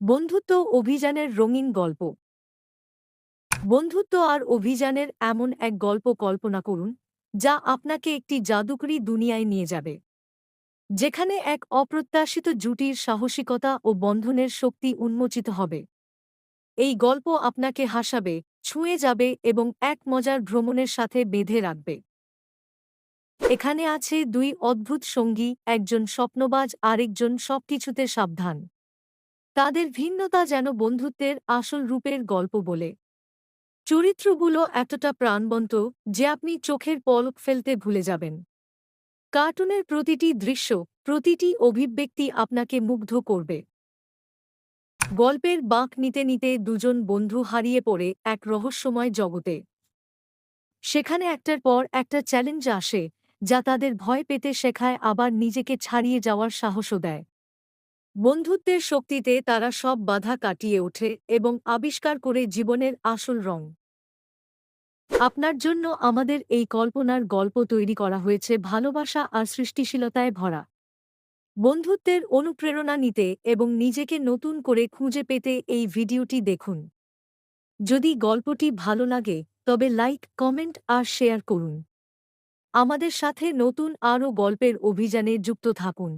বন্ধুত্ব অভিযানের রঙিন গল্প। বন্ধুত্ব আর অভিযানের এমন এক গল্প কল্পনা করুন যা আপনাকে একটি জাদুকরী দুনিয়ায় নিয়ে যাবে, যেখানে এক অপ্রত্যাশিত জুটির সাহসিকতা ও বন্ধনের শক্তি উন্মোচিত হবে। এই গল্প আপনাকে হাসাবে, ছুঁয়ে যাবে এবং এক মজার ভ্রমণের সাথে বেঁধে রাখবে। এখানে আছে দুই অদ্ভুত সঙ্গী, একজন স্বপ্নবাজ আরেকজন সবকিছুতে সাবধান। তাদের ভিন্নতা যেন বন্ধুত্বের আসল রূপের গল্প বলে। চরিত্রগুলো এতটা প্রাণবন্ত যে আপনি চোখের পলক ফেলতে ভুলে যাবেন। কার্টুনের প্রতিটি দৃশ্য, প্রতিটি অভিব্যক্তি আপনাকে মুগ্ধ করবে। গল্পের বাঁক নিতে নিতে দুজন বন্ধু হারিয়ে পড়ে এক রহস্যময় জগতে। সেখানে একটার পর একটা চ্যালেঞ্জ আসে, যা তাদের ভয় পেতে শেখায় আবার নিজেকে ছাড়িয়ে যাওয়ার সাহসও দেয়। বন্ধুত্বের শক্তিতে তারা সব বাধা কাটিয়ে ওঠে এবং আবিষ্কার করে জীবনের আসল রং। আপনার জন্য আমাদের এই কল্পনার গল্প তৈরি করা হয়েছে ভালোবাসা আর সৃষ্টিশীলতায় ভরা। বন্ধুত্বের অনুপ্রেরণা নিতে এবং নিজেকে নতুন করে খুঁজে পেতে এই ভিডিওটি দেখুন। যদি গল্পটি ভালো লাগে তবে লাইক, কমেন্ট আর শেয়ার করুন। আমাদের সাথে নতুন আরও গল্পের অভিযানে যুক্ত থাকুন।